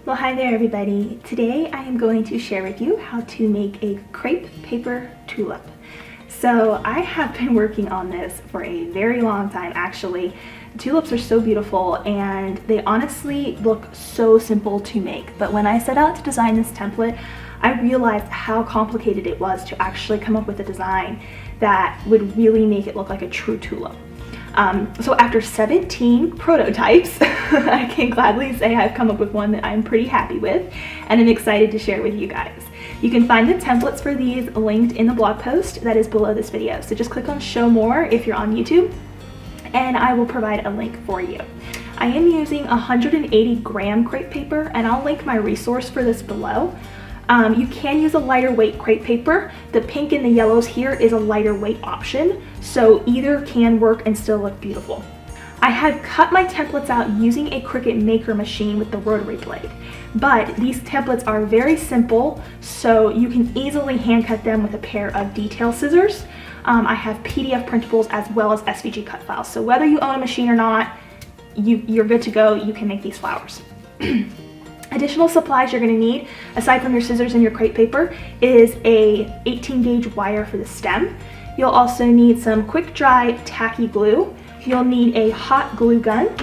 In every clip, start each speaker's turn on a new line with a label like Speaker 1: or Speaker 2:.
Speaker 1: Well, hi there everybody. Today I am going to share with you how to make a crepe paper tulip. So I have been working on this for a very long time actually. Tulips are so beautiful and they honestly look so simple to make, but when I set out to design this template, I realized how complicated it was to actually come up with a design that would really make it look like a true tulip. So after 17 prototypes, I can gladly say I've come up with one that I'm pretty happy with and I'm excited to share with you guys. You can find the templates for these linked in the blog post that is below this video. So just click on show more if you're on YouTube and I will provide a link for you. I am using 180 gram crepe paper and I'll link my resource for this below. You can use a lighter weight crepe paper. The pink and the yellows here is a lighter weight option, so either can work and still look beautiful. I had cut my templates out using a Cricut maker machine with the rotary blade, but these templates are very simple, so you can easily hand cut them with a pair of detail scissors. I have PDF printables as well as SVG cut files, so whether you own a machine or not, you're good to go. You can make these flowers. Additional supplies you're going to need, aside from your scissors and your crepe paper, is a 18 gauge wire for the stem. You'll also need some quick dry tacky glue. You'll need a hot glue gun.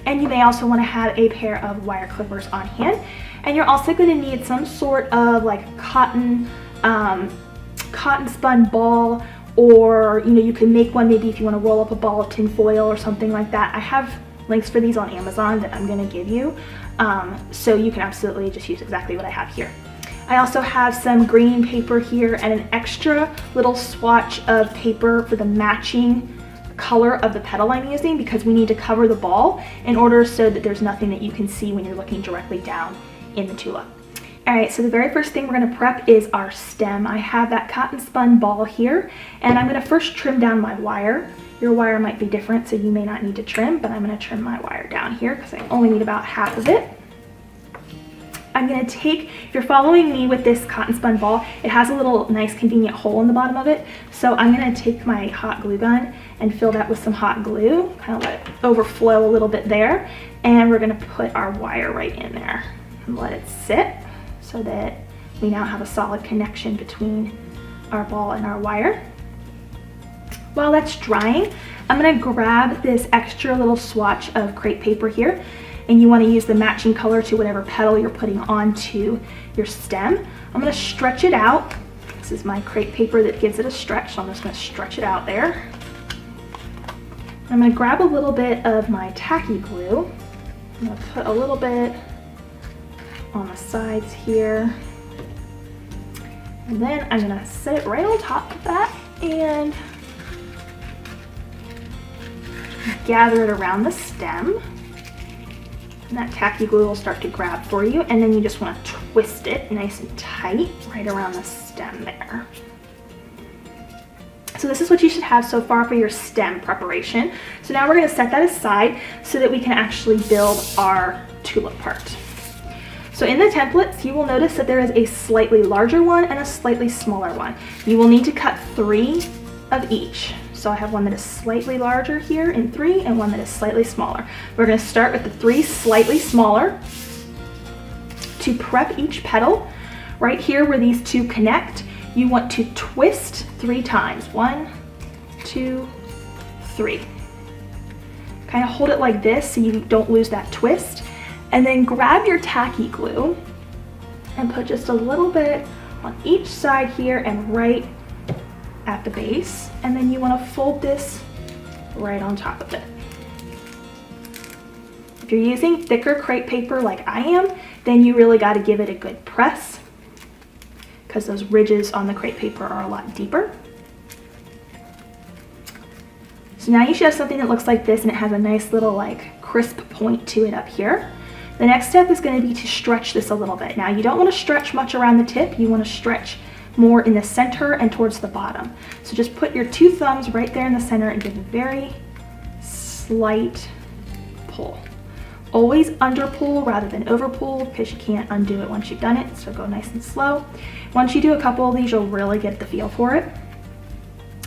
Speaker 1: And you may also want to have a pair of wire clippers on hand. And you're also going to need some sort of like cotton spun ball, or you can make one maybe if you want to roll up a ball of tin foil or something like that. I have links for these on Amazon that I'm going to give you. So you can absolutely just use exactly what I have here. I also have some green paper here and an extra little swatch of paper for the matching color of the petal I'm using, because we need to cover the ball in order so that there's nothing that you can see when you're looking directly down in the tulip. Alright, so the very first thing we're going to prep is our stem. I have that cotton spun ball here, and I'm going to first trim down my wire. Your wire might be different, so you may not need to trim, but I'm going to trim my wire down here because I only need about half of it. I'm going to take, if you're following me with this cotton spun ball, it has a little nice convenient hole in the bottom of it. So I'm going to take my hot glue gun and fill that with some hot glue, kind of let it overflow a little bit there. And we're going to put our wire right in there and let it sit so that we now have a solid connection between our ball and our wire. While that's drying, I'm going to grab this extra little swatch of crepe paper here, and you want to use the matching color to whatever petal you're putting onto your stem. I'm going to stretch it out. This is my crepe paper that gives it a stretch, so I'm just going to stretch it out there. I'm going to grab a little bit of my tacky glue. I'm going to put a little bit on the sides here, and then I'm going to set it right on top of that and gather it around the stem, and that tacky glue will start to grab for you, and then you just want to twist it nice and tight right around the stem there. So this is what you should have so far for your stem preparation. So now we're going to set that aside so that we can actually build our tulip part. So in the templates, you will notice that there is a slightly larger one and a slightly smaller one. You will need to cut 3 of each. So I have one that is slightly larger here in 3 and one that is slightly smaller. We're going to start with the 3 slightly smaller. To prep each petal, right here where these two connect, you want to twist 3 times. 1, 2, 3. Kind of hold it like this so you don't lose that twist. And then grab your tacky glue and put just a little bit on each side here and right at the base, and then you want to fold this right on top of it. If you're using thicker crepe paper like I am, then you really got to give it a good press because those ridges on the crepe paper are a lot deeper. So now you should have something that looks like this, and it has a nice little like crisp point to it up here. The next step is going to be to stretch this a little bit. Now you don't want to stretch much around the tip, you want to stretch more in the center and towards the bottom. So just put your 2 thumbs right there in the center and give a very slight pull. Always under pull rather than over pull because you can't undo it once you've done it, so go nice and slow. Once you do a couple of these, you'll really get the feel for it.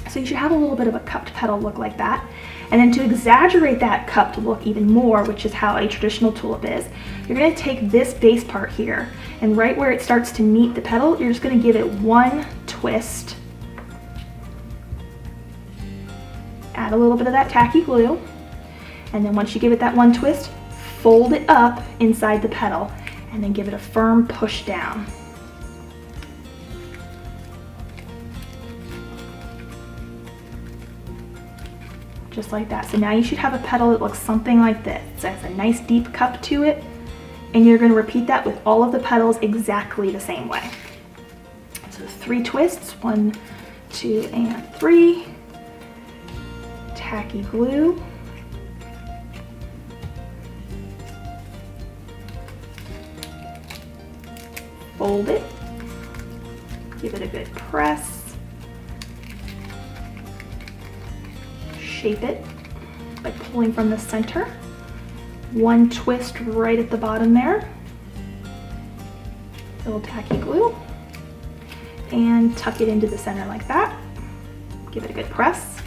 Speaker 1: So you should have a little bit of a cupped petal look like that. And then to exaggerate that cup to look even more, which is how a traditional tulip is, you're going to take this base part here, and right where it starts to meet the petal, you're just going to give it one twist. Add a little bit of that tacky glue, and then once you give it that one twist, fold it up inside the petal, and then give it a firm push down. Just like that. So now you should have a petal that looks something like this. It has a nice deep cup to it, and you're going to repeat that with all of the petals exactly the same way. So 3 twists, 1, 2, and 3. Tacky glue. Fold it. Give it a good press. Shape it by pulling from the center. 1 twist right at the bottom there. A little tacky glue. And tuck it into the center like that. Give it a good press.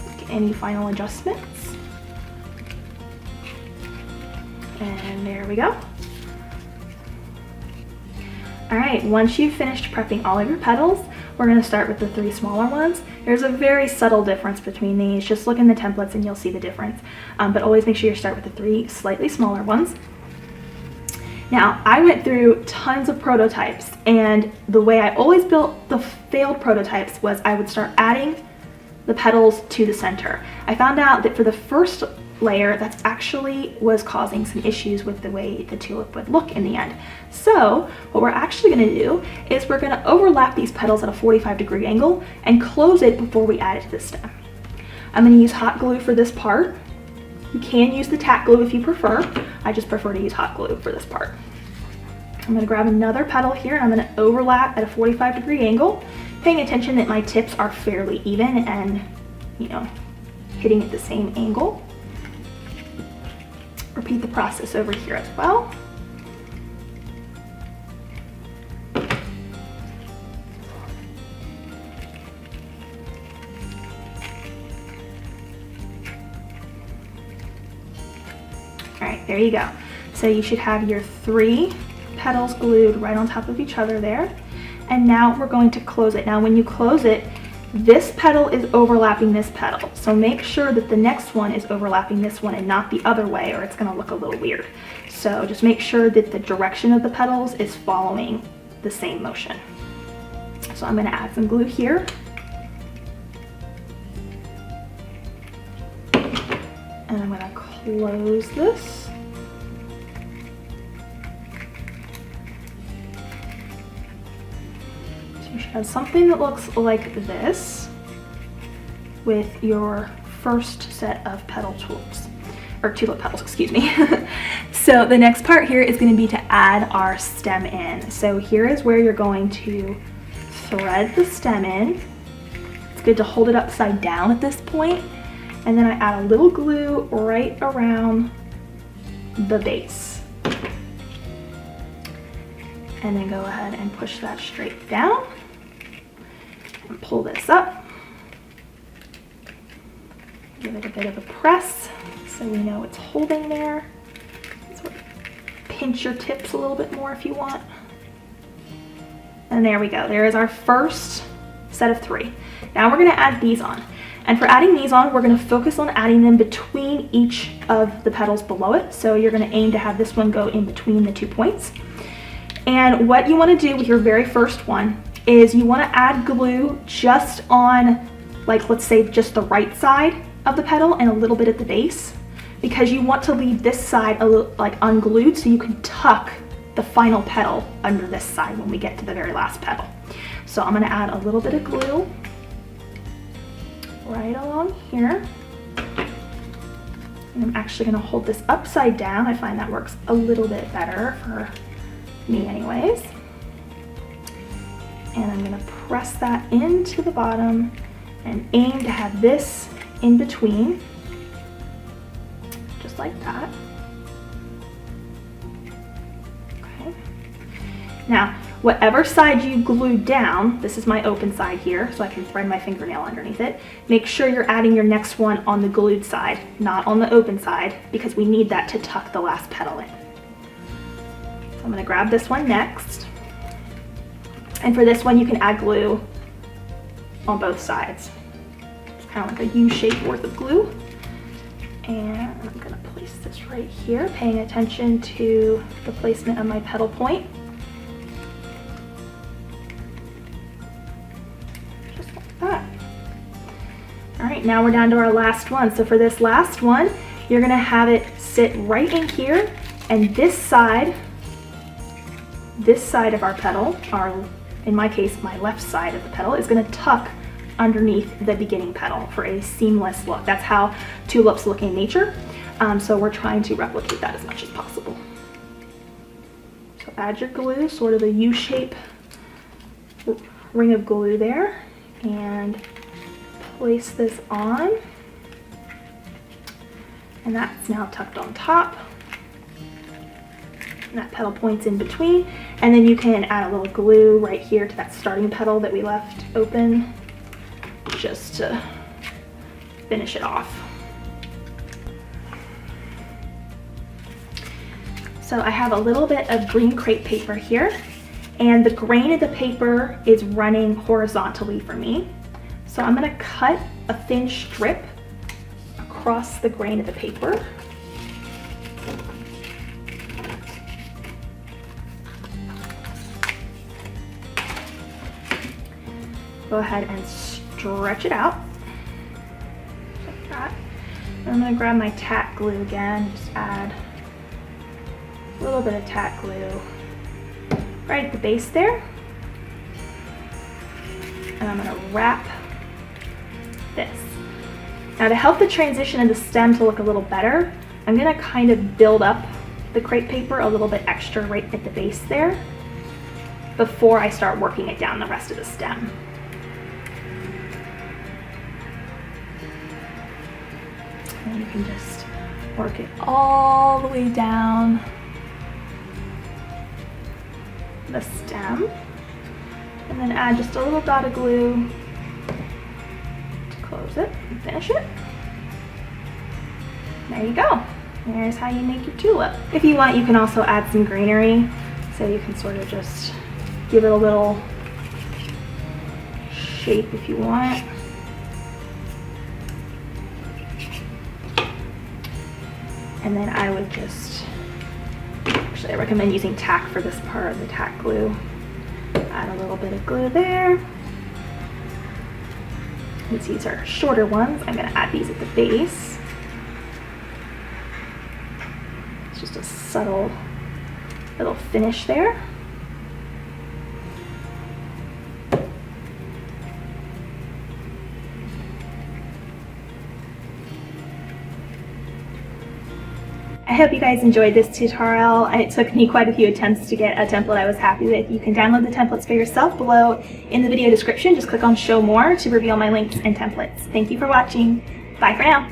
Speaker 1: Make any final adjustments. And there we go. All right, once you've finished prepping all of your petals, we're going to start with the 3 smaller ones. There's a very subtle difference between these. Just look in the templates and you'll see the difference. But always make sure you start with the 3 slightly smaller ones. Now, I went through tons of prototypes, and the way I always built the failed prototypes was I would start adding the petals to the center. I found out that for the first layer, that's actually was causing some issues with the way the tulip would look in the end. So what we're actually going to do is we're going to overlap these petals at a 45-degree angle and close it before we add it to the stem. I'm going to use hot glue for this part. You can use the tack glue if you prefer. I just prefer to use hot glue for this part. I'm going to grab another petal here, and I'm going to overlap at a 45-degree angle, paying attention that my tips are fairly even and, you know, hitting at the same angle. Repeat the process over here as well. All right, there you go. So you should have your 3 petals glued right on top of each other there. And now we're going to close it. Now when you close it, this petal is overlapping this petal. So make sure that the next one is overlapping this one and not the other way, or it's going to look a little weird. So just make sure that the direction of the petals is following the same motion. So I'm going to add some glue here. And I'm going to close this. You should have something that looks like this with your first set of petal tulips, or tulip petals, excuse me. So the next part here is going to be to add our stem in. So here is where you're going to thread the stem in. It's good to hold it upside down at this point, and then I add a little glue right around the base. And then go ahead and push that straight down. And pull this up. Give it a bit of a press so we know it's holding there. Sort of pinch your tips a little bit more if you want. And there we go. There is our first set of 3. Now we're going to add these on. And for adding these on, we're going to focus on adding them between each of the petals below it. So you're going to aim to have this one go in between the 2 points. And what you want to do with your very first one is you want to add glue just on, like, let's say just the right side of the petal and a little bit at the base, because you want to leave this side a little, like, unglued, so you can tuck the final petal under this side when we get to the very last petal. So I'm going to add a little bit of glue right along here. And I'm actually going to hold this upside down. I find that works a little bit better for me anyways. And I'm going to press that into the bottom and aim to have this in between, just like that. Okay. Now, whatever side you glued down, this is my open side here, so I can thread my fingernail underneath it. Make sure you're adding your next one on the glued side, not on the open side, because we need that to tuck the last petal in. So I'm gonna grab this one next. And for this one, you can add glue on both sides. It's kind of like a U-shaped worth of glue. And I'm gonna place this right here, paying attention to the placement of my petal point. Just like that. All right, now we're down to our last one. So for this last one, you're gonna have it sit right in here, and this side of our petal, in my case, my left side of the petal, is gonna tuck underneath the beginning petal for a seamless look. That's how tulips look in nature. So we're trying to replicate that as much as possible. So add your glue, sort of a U-shape ring of glue there, and place this on. And that's now tucked on top. And that petal point's in between. And then you can add a little glue right here to that starting petal that we left open, just to finish it off. So I have a little bit of green crepe paper here, and the grain of the paper is running horizontally for me. So I'm gonna cut a thin strip across the grain of the paper. Go ahead and stretch it out, like that. And I'm gonna grab my tack glue again, just add a little bit of tack glue right at the base there. And I'm gonna wrap this. Now to help the transition of the stem to look a little better, I'm gonna kind of build up the crepe paper a little bit extra right at the base there before I start working it down the rest of the stem. And you can just work it all the way down the stem, and then add just a little dot of glue to close it and finish it. There you go. There's how you make your tulip. If you want, you can also add some greenery, so you can sort of just give it a little shape if you want. And then I would just, actually I recommend using tack for this part of the tack glue. Add a little bit of glue there. These are shorter ones. I'm gonna add these at the base. It's just a subtle little finish there. I hope you guys enjoyed this tutorial. It took me quite a few attempts to get a template I was happy with. You can download the templates for yourself below in the video description. Just click on show more to reveal my links and templates. Thank you for watching. Bye for now.